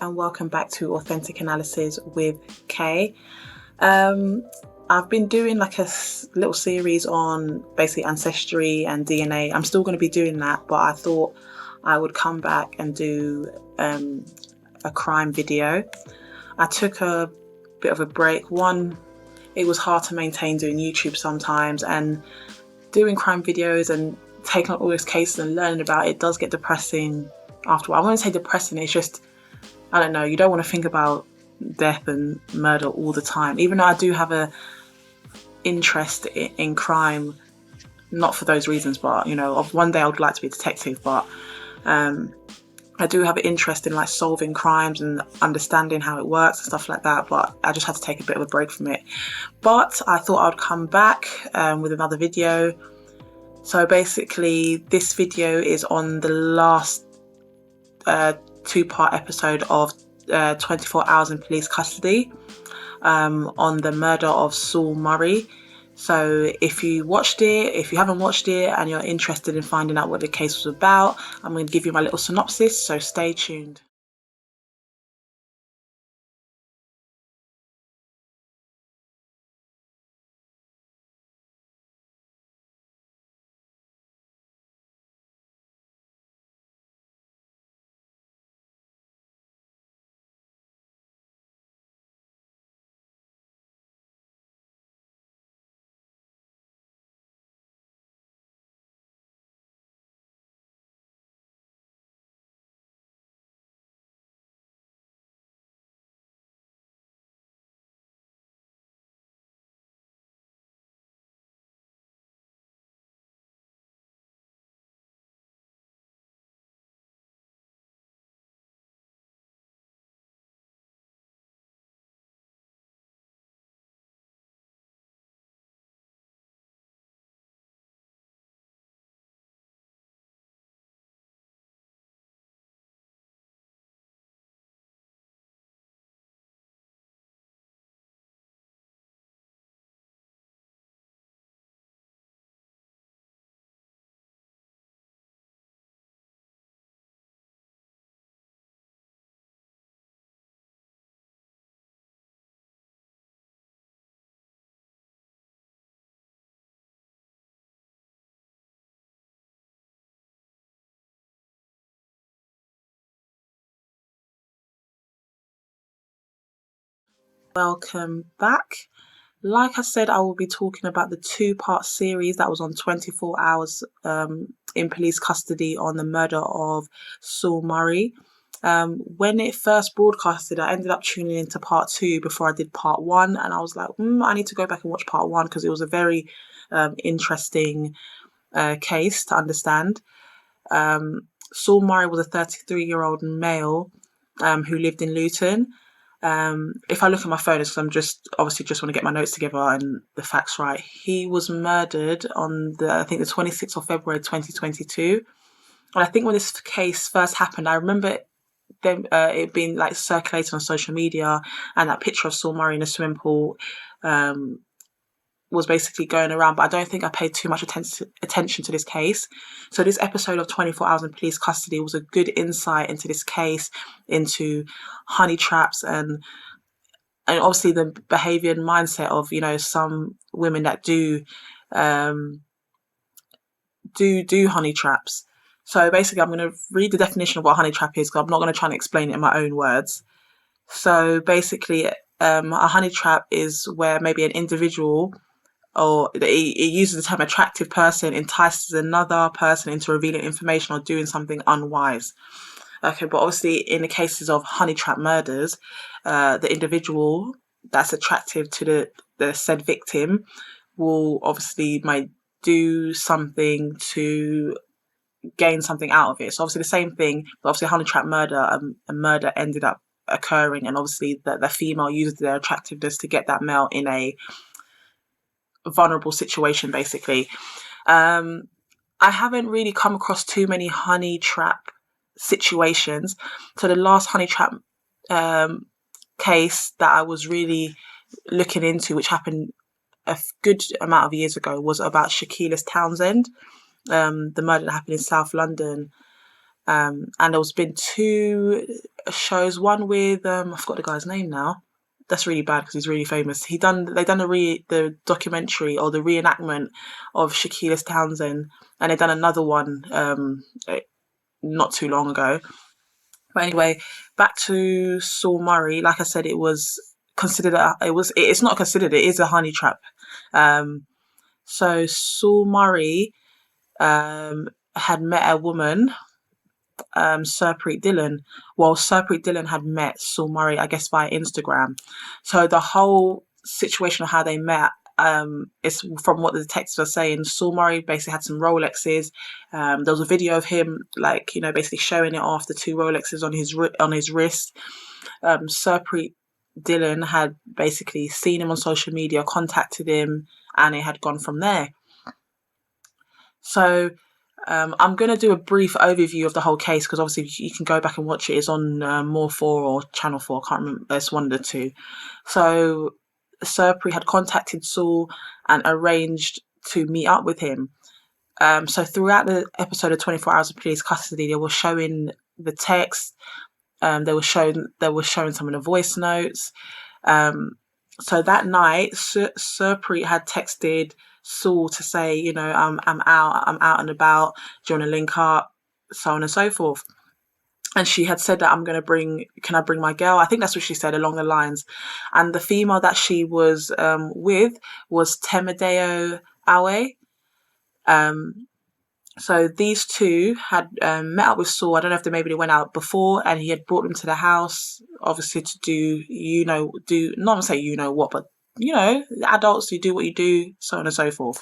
And welcome back to Authentic Analysis with Kay. I've been doing like a little series on basically ancestry and DNA. I'm still going to be doing that, but I thought I would come back and do a crime video. I took a bit of a break. One, it was hard to maintain doing YouTube sometimes, and doing crime videos and taking up all these cases and learning about it does get depressing after a while. I won't say depressing, it's just, I don't know, you don't want to think about death and murder all the time. Even though I do have a interest in crime, not for those reasons, but one day I would like to be a detective, but I do have an interest in like solving crimes and understanding how it works and stuff like that, but I just had to take a bit of a break from it. But I thought I'd come back with another video. So basically this video is on the last two-part episode of 24 Hours in Police Custody on the murder of Saul Murray. So if you haven't watched it and you're interested in finding out what the case was about, I'm going to give you my little synopsis, so stay tuned. Welcome back. Like I said, I will be talking about the two-part series that was on 24 Hours in Police Custody on the murder of Saul Murray. When it first broadcasted, I ended up tuning into part 2 before I did part 1, and I was like, I need to go back and watch part 1 because it was a very interesting case to understand. Saul Murray was a 33-year-old male who lived in Luton. If I look at my phone, it's because I'm just want to get my notes together and the facts right. He was murdered on the 26th of February 2022. And I think when this case first happened, I remember it being like circulated on social media, and that picture of Saul Murray in a swimming pool was basically going around, but I don't think I paid too much attention to this case. So this episode of 24 Hours in Police Custody was a good insight into this case, into honey traps and obviously the behaviour and mindset of, some women that do honey traps. So basically I'm going to read the definition of what a honey trap is, because I'm not going to try and explain it in my own words. So basically a honey trap is where maybe an individual, or it uses the term attractive person, entices another person into revealing information or doing something unwise. Okay, but obviously in the cases of honey trap murders, the individual that's attractive to the said victim might do something to gain something out of it. So obviously the same thing, but obviously a honey trap murder, a murder ended up occurring, and obviously the female used their attractiveness to get that male in a vulnerable situation, basically. I haven't really come across too many honey trap situations. So the last honey trap case that I was really looking into, which happened a good amount of years ago, was about Shakila's Townsend. the murder that happened in South London. And there's been 2 shows. One with I forgot the guy's name now. That's really bad because he's really famous. They done the documentary or the reenactment of Shaquille Townsend, and they done another one not too long ago. But anyway, back to Saul Murray. Like I said, it was considered. It's not considered. It is a honey trap. So Saul Murray had met a woman, Sopria Dillon. Well, Sopria Dillon had met Saul Murray, I guess, via Instagram. So the whole situation of how they met is from what the detectives are saying. Saul Murray basically had some Rolexes. There was a video of him, like, basically showing it off, the 2 Rolexes on his wrist. Sopria Dillon had basically seen him on social media, contacted him, and it had gone from there. So I'm going to do a brief overview of the whole case because obviously you can go back and watch it. It's on More 4 or Channel 4. I can't remember. It's one of the 2. So Sopria had contacted Saul and arranged to meet up with him. So throughout the episode of 24 Hours of Police Custody, they were showing the text. They were showing some of the voice notes. So that night, Sopria had texted Saul to say, I'm out and about, do you want to link up, so on and so forth. And she had said that can I bring my girl? I think that's what she said, along the lines. And the female that she was with was Temidayo. So these 2 had met up with Saul. I don't know if maybe they went out before, and he had brought them to the house, obviously to do not to say what, but adults, you do what you do, so on and so forth.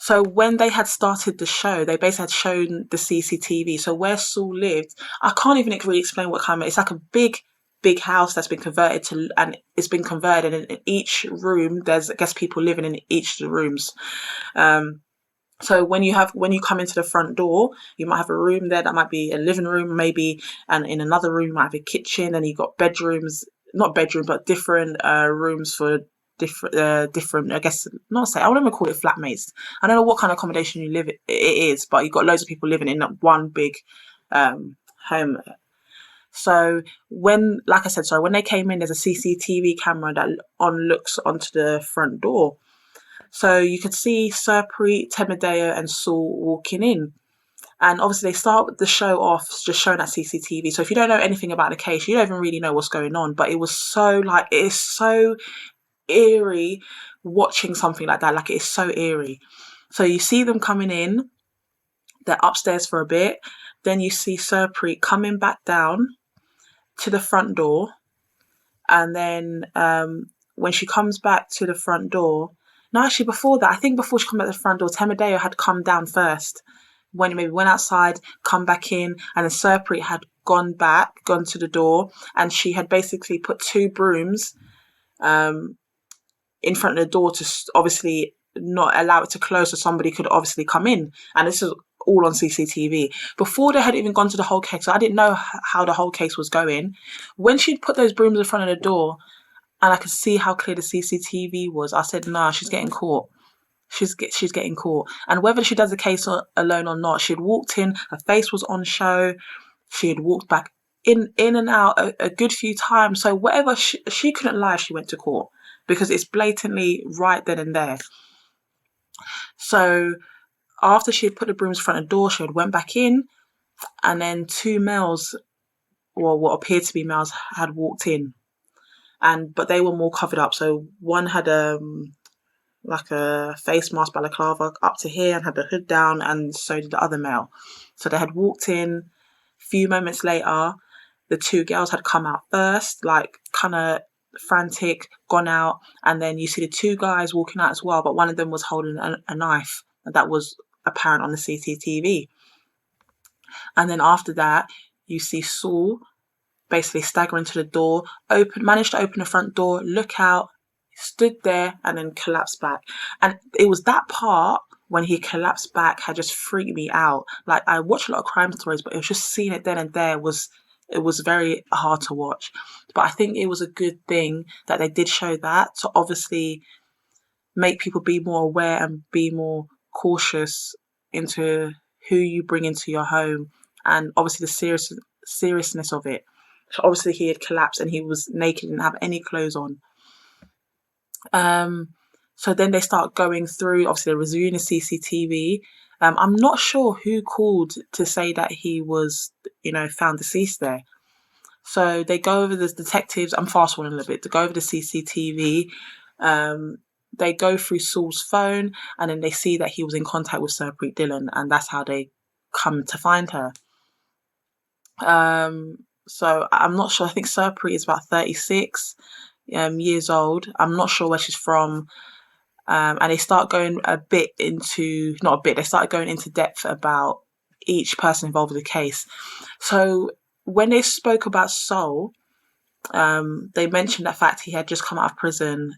So when they had started the show, they basically had shown the CCTV. So where Saul lived, I can't even really explain what kind of, it's like a big house that's been converted to, and it's been converted, and in each room there's, I guess, people living in each of the rooms. So when you come into the front door, you might have a room there that might be a living room, maybe, and in another room you might have a kitchen, and you've got bedrooms, not bedrooms, but different rooms for different, I guess, I wouldn't even call it flatmates. I don't know what kind of accommodation it is, but you've got loads of people living in that one big home. So when they came in, there's a CCTV camera that looks onto the front door. So you could see Sopria, Temidayo, and Saul walking in. And obviously they start the show off just showing that CCTV. So if you don't know anything about the case, you don't even really know what's going on. But it is so eerie watching something like that. Like, it is so eerie. So you see them coming in. They're upstairs for a bit. Then you see Sopria coming back down to the front door. And then when she comes back to the front door, no, actually before that, I think before she came back to the front door, Temidayo had come down first. Went outside, come back in, and then Sopria had gone to the door, and she had basically put 2 brooms in front of the door to obviously not allow it to close so somebody could obviously come in. And this is all on CCTV. Before they had even gone to the whole case, so I didn't know how the whole case was going. When she'd put those brooms in front of the door, and I could see how clear the CCTV was, I said, nah, she's getting caught. She's getting caught. And whether she does the case alone or not, she'd walked in, her face was on show, she had walked back in and out a good few times. So whatever, she couldn't lie if she went to court, because it's blatantly right then and there. So after she had put the brooms in front of the door, she had went back in, and then 2 males, or what appeared to be males, had walked in. But they were more covered up. So one had like a face mask, balaclava up to here, and had the hood down, and so did the other male. So they had walked in. A few moments later, the 2 girls had come out first, like kind of frantic, gone out, and then you see the 2 guys walking out as well, but one of them was holding a knife, and that was apparent on the CCTV. And then after that, you see Saul basically staggering to the door, managed to open the front door, look out, stood there, and then collapsed back. And it was that part when he collapsed back had just freaked me out. Like, I watch a lot of crime stories, but it was just seeing it then and there was very hard to watch. But I think it was a good thing that they did show that, to obviously make people be more aware and be more cautious into who you bring into your home, and obviously the seriousness of it. So obviously he had collapsed and he was naked, didn't have any clothes on. So then they start going through, obviously they're reviewing the CCTV. I'm not sure who called to say that he was, found deceased there. So they go over, the detectives, I'm fast forwarding a little bit, to go over the CCTV. They go through Saul's phone, and then they see that he was in contact with Sopria Dillon, and that's how they come to find her. So I'm not sure. I think Sopria is about 36 years old. I'm not sure where she's from. And they start going they started going into depth about each person involved with the case. So when they spoke about Saul, they mentioned the fact he had just come out of prison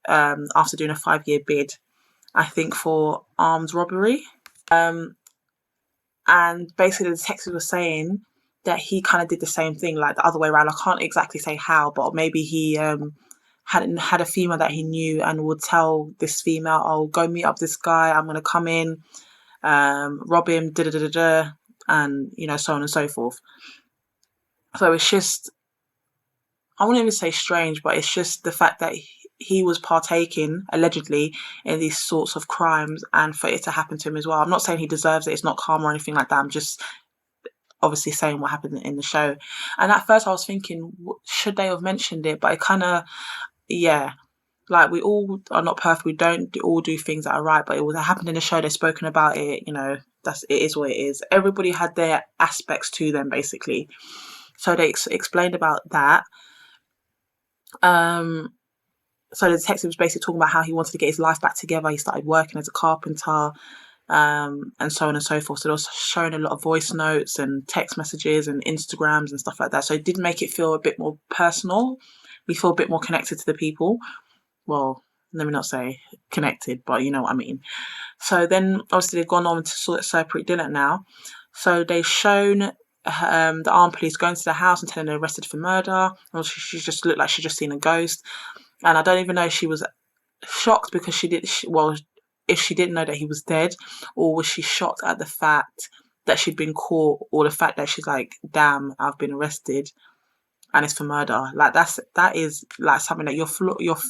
after doing a 5-year bid, I think, for armed robbery. And basically the detective was saying that he kind of did the same thing, like the other way around. I can't exactly say how, but maybe he had a female that he knew and would tell this female, "Oh, go meet up this guy. I'm going to come in, rob him, and so on and so forth." So it's just, I wouldn't even say strange, but it's just the fact that he was partaking allegedly in these sorts of crimes, and for it to happen to him as well. I'm not saying he deserves it. It's not karma or anything like that. I'm just obviously saying what happened in the show. And at first I was thinking, should they have mentioned it? But it kind of, yeah, like, we all are not perfect. We don't all do things that are right, but it happened in the show. They've spoken about it. It is what it is. Everybody had their aspects to them, basically. So they explained about that. So the detective was basically talking about how he wanted to get his life back together. He started working as a carpenter, and so on and so forth. So they was showing a lot of voice notes and text messages and Instagrams and stuff like that. So it did make it feel a bit more personal. We feel a bit more connected to the people. Well, let me not say connected, but you know what I mean. So then obviously they've gone on to sort of Sopria Dillon now. So they've shown the armed police going to the house and telling her arrested for murder. Well, she just looked like she'd just seen a ghost. And I don't even know if she was shocked because if she didn't know that he was dead, or was she shocked at the fact that she'd been caught, or the fact that she's like, damn, I've been arrested and it's for murder. Like, that is like something that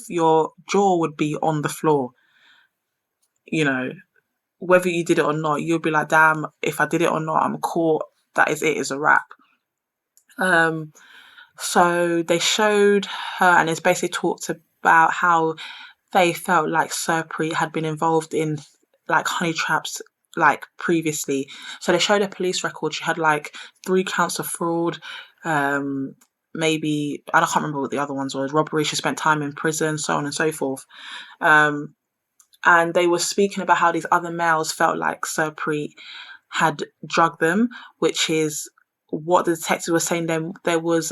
your jaw would be on the floor. Whether you did it or not, you'll be like, damn, if I did it or not, I'm caught. That is it. It's a wrap. So they showed her, and it's basically talked about how they felt like Sopria had been involved in like honey traps like previously. So they showed her police record. She had like 3 counts of fraud, maybe, I can't remember what the other ones were, robbery, she spent time in prison, so on and so forth. And they were speaking about how these other males felt like Sopria had drugged them, which is what the detective was saying. There was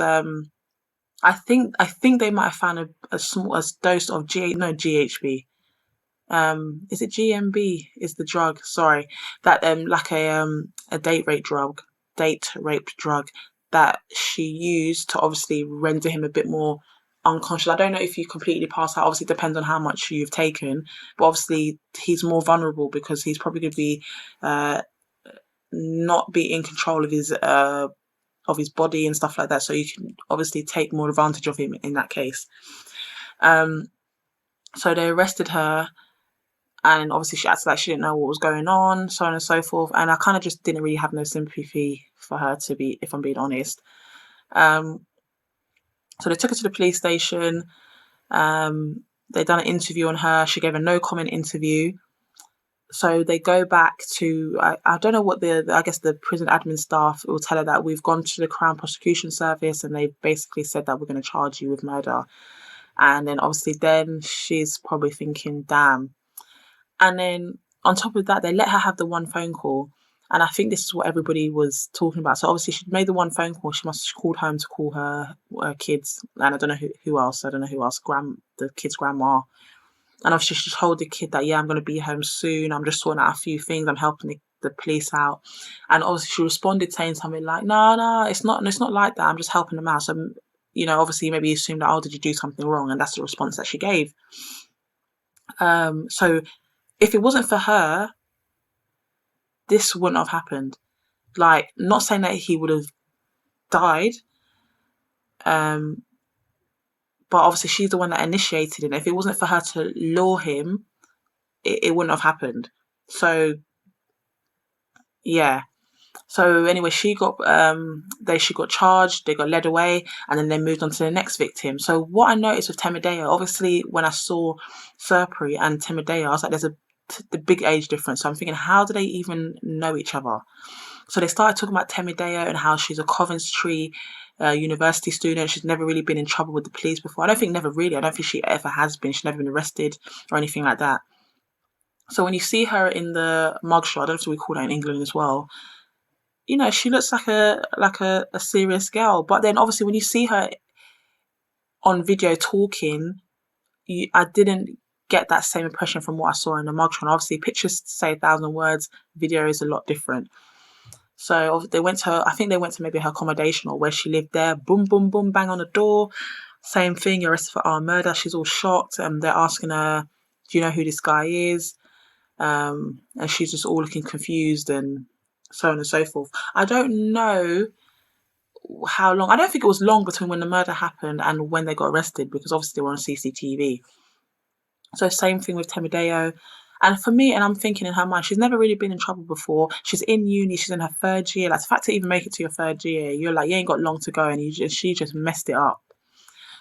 I think they might have found a small dose of GHB. Is it GMB is the drug? Sorry, that like a date rape drug that she used to obviously render him a bit more unconscious. I don't know if you completely pass out. Obviously, it depends on how much you've taken, but obviously he's more vulnerable because he's probably going to be not be in control of his body and stuff like that. So you can obviously take more advantage of him in that case. So they arrested her, and obviously she acted like she didn't know what was going on, so on and so forth. And I kind of just didn't really have no sympathy for her, if I'm being honest. So they took her to the police station. They done an interview on her. She gave a no comment interview. So they go back to, I don't know what I guess the prison admin staff will tell her that we've gone to the Crown Prosecution Service and they've basically said that we're going to charge you with murder. And then obviously then she's probably thinking, damn. And then on top of that, they let her have the one phone call. And I think this is what everybody was talking about. So obviously she made the one phone call. She must have called home to call her kids. And I don't know who else. I don't know who else. The kid's grandma. And obviously she told the kid that, yeah, I'm going to be home soon. I'm just sorting out a few things. I'm helping the police out. And obviously she responded saying something like, no, it's not like that. I'm just helping them out. So, obviously maybe you assume that, oh, did you do something wrong? And that's the response that she gave. So if it wasn't for her, this wouldn't have happened. Like, not saying that he would have died, but obviously she's the one that initiated it. If it wasn't for her to lure him, it wouldn't have happened. So yeah. So anyway, she got charged, they got led away, and then they moved on to the next victim. So what I noticed with Temidayo, obviously when I saw Sopria and Temidayo, I was like, there's the big age difference. So I'm thinking, how do they even know each other? So they started talking about Temidayo and how she's a Coventry university student. She's never really been in trouble with the police before. I don't think she ever has been. She's never been arrested or anything like that. So when you see her in the mugshot, I don't know if we call that in England as well, you know, she looks like a serious girl. But then obviously when you see her on video talking, I didn't get that same impression from what I saw in the mugshot. Obviously pictures say 1,000 words, video is a lot different. So I think they went to maybe her accommodation or where she lived there. Boom, boom, boom, bang on the door. Same thing, you're arrested for armed murder. She's all shocked. And they're asking her, do you know who this guy is? And she's just all looking confused and so on and so forth. I don't know how long. I don't think it was long between when the murder happened and when they got arrested, because obviously they were on CCTV. So same thing with Temidayo. And for me, and I'm thinking in her mind, she's never really been in trouble before. She's in uni, she's in her 3rd year. Like, the fact to even make it to your 3rd year, you're like, you ain't got long to go, and she just messed it up.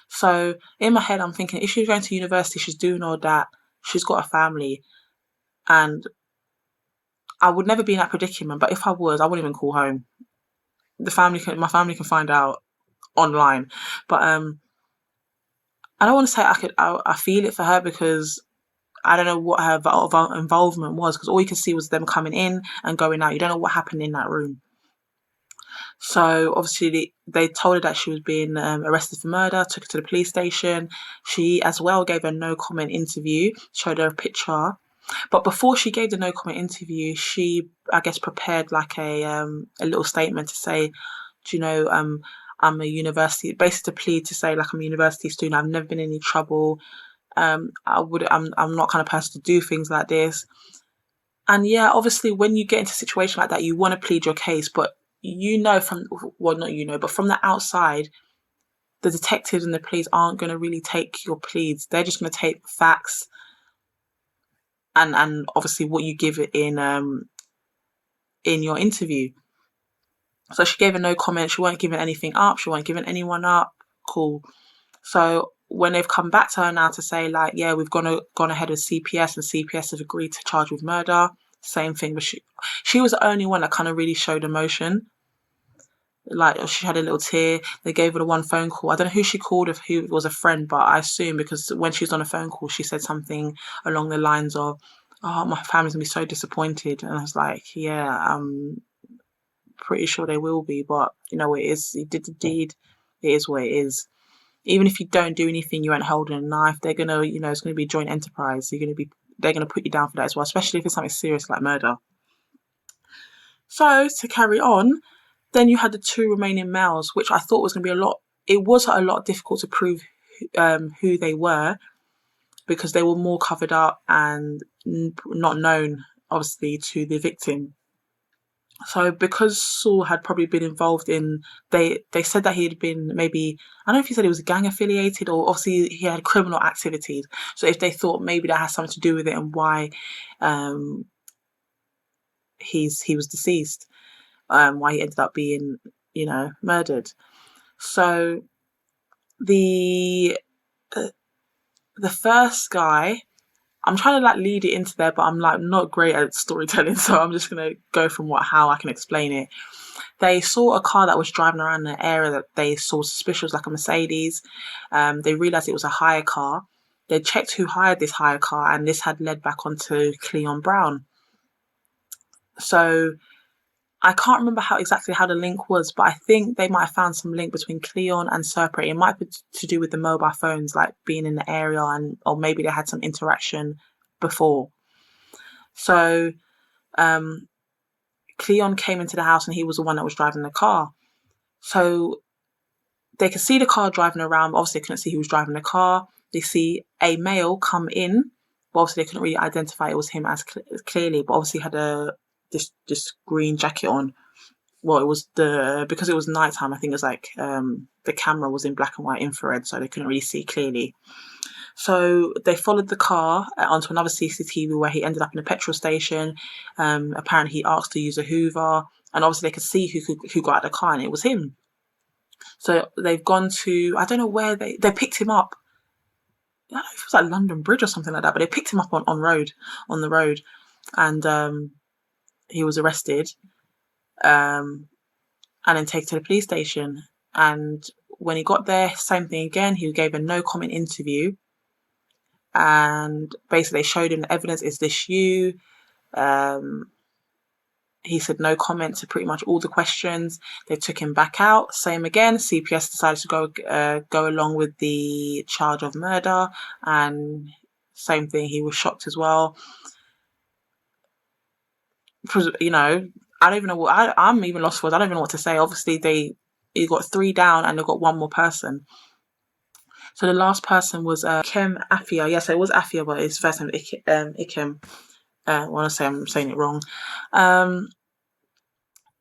So in my head, I'm thinking, if she's going to university, she's doing all that, she's got a family, and I would never be in that predicament. But if I was, I wouldn't even call home. My family can find out online. But I don't want to say I feel it for her, because I don't know what her involvement was, because all you can see was them coming in and going out. You don't know what happened in that room. So obviously they told her that she was being arrested for murder, took her to the police station. She as well gave a no comment interview, showed her a picture. But before she gave the no comment interview, she, I guess, prepared like a little statement to say, do you know, I'm a university, basically to plead to say, like, I'm a university student, I've never been in any trouble. I'm not kind of person to do things like this. And yeah, obviously when you get into a situation like that, you want to plead your case, but from the outside, the detectives and the police aren't going to really take your pleads. They're just going to take facts and obviously what you give it in your interview. So she gave a no comment. She weren't giving anything up. She weren't giving anyone up. Cool. So when they've come back to her now to say, like, yeah, we've gone ahead with CPS, and CPS have agreed to charge with murder, same thing. But she was the only one that kind of really showed emotion. Like, she had a little tear. They gave her the one phone call. I don't know who she called, if who was a friend, but I assume, because when she was on a phone call, she said something along the lines of, oh, my family's gonna be so disappointed. And I was like, yeah, I'm pretty sure they will be, but you know, it is, you did the deed, it is what it is. Even if you don't do anything, you ain't holding a knife, they're gonna, it's gonna be joint enterprise. They're gonna put you down for that as well, especially if it's something serious like murder. So to carry on, then you had the 2 remaining males, which I thought was gonna be it was a lot difficult to prove who they were, because they were more covered up and not known, obviously, to the victim. So because Saul had probably been involved in, they said that he had been, maybe, I don't know if he said he was gang affiliated, or obviously he had criminal activities. So if they thought maybe that has something to do with it and why he was deceased, why he ended up being, murdered. So the first guy, I'm trying to lead it into there, but I'm not great at storytelling, so I'm just gonna go from how I can explain it. They saw a car that was driving around an area that they saw suspicious, like a Mercedes. They realised it was a hire car. They checked who hired this hire car, and this had led back onto Cleon Brown. So I can't remember exactly how the link was, but I think they might have found some link between Cleon and Sopria. It might be to do with the mobile phones, like being in the area, or maybe they had some interaction before. So Cleon came into the house, and he was the one that was driving the car. So they could see the car driving around, but obviously they couldn't see who was driving the car. They see a male come in, but obviously they couldn't really identify it was him as clearly, but obviously had a this green jacket on. Well, it was because it was nighttime. I think it was like the camera was in black and white infrared, so they couldn't really see clearly. So they followed the car onto another CCTV where he ended up in a petrol station. Apparently he asked to use a Hoover, and obviously they could see who got out of the car, and it was him. So they've gone to, I don't know where they picked him up. I don't know if it was like London Bridge or something like that, but they picked him up on the road, and he was arrested, and then taken to the police station. And when he got there, same thing again. He gave a no comment interview, and basically they showed him the evidence. Is this you? He said no comment to pretty much all the questions. They took him back out. Same again. CPS decided to go along with the charge of murder, and same thing. He was shocked as well. Because, you know, I don't even know what I'm even lost for words. I don't even know what to say. Obviously, you got 3 down, and they've got 1 more person. So the last person was Kem Afia. Yes, it was Afia, but his first name Ikem. I want to say I'm saying it wrong.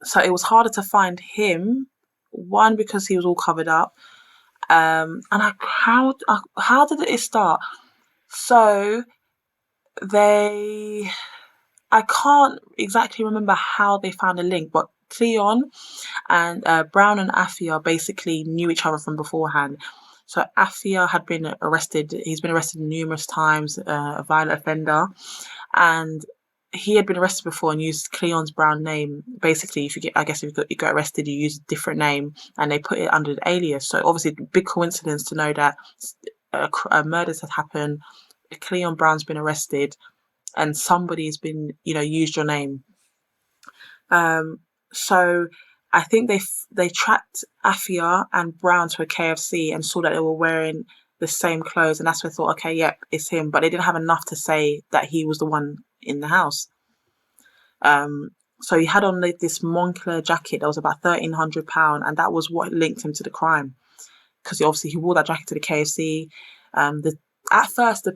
So it was harder to find him. One, because he was all covered up. And how did it start? So I can't exactly remember how they found a link, but Cleon and Brown and Afia basically knew each other from beforehand. So Afia had been arrested. He's been arrested numerous times, a violent offender, and he had been arrested before and used Cleon's Brown name. Basically, if you get arrested, you use a different name, and they put it under the alias. So obviously, big coincidence to know that murders had happened. Cleon Brown's been arrested, and somebody's been, used your name. So I think they tracked Afia and Brown to a KFC and saw that they were wearing the same clothes, and that's where I thought, okay, yep, it's him. But they didn't have enough to say that he was the one in the house. So he had on this Moncler jacket that was about £1,300, and that was what linked him to the crime, because obviously he wore that jacket to the KFC. At first, the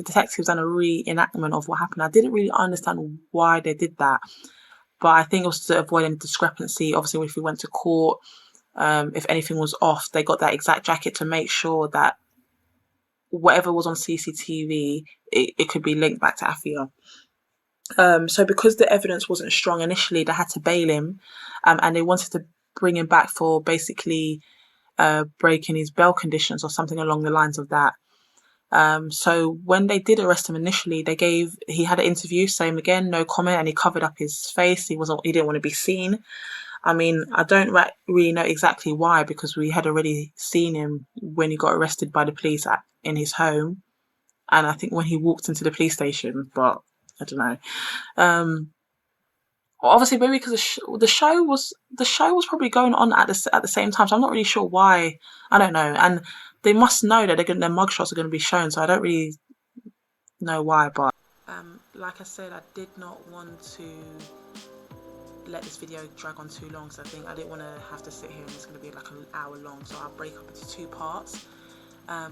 detectives done a reenactment of what happened. I didn't really understand why they did that, but I think it was to avoid any discrepancy. Obviously, if we went to court, if anything was off, they got that exact jacket to make sure that whatever was on CCTV, it could be linked back to Afia. So because the evidence wasn't strong initially, they had to bail him, and they wanted to bring him back for basically breaking his bail conditions or something along the lines of that. So when they did arrest him initially, he had an interview, same again, no comment, and he covered up his face. He didn't want to be seen. I mean, I don't really know exactly why, because we had already seen him when he got arrested by the police in his home, and I think when he walked into the police station, but I don't know. Obviously, maybe because the show was probably going on at the same time, so I'm not really sure why. I don't know, and they must know that their mugshots are going to be shown, so I don't really know why. But like I said, I did not want to let this video drag on too long, so I didn't want to have to sit here and it's going to be like an hour long, so I'll break up into 2 parts.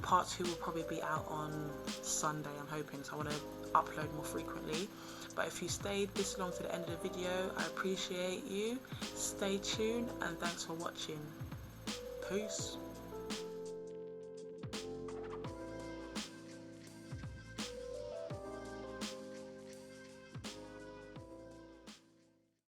Part 2 will probably be out on Sunday, I'm hoping, so I want to upload more frequently. But if you stayed this long to the end of the video, I appreciate you. Stay tuned, and thanks for watching. Peace.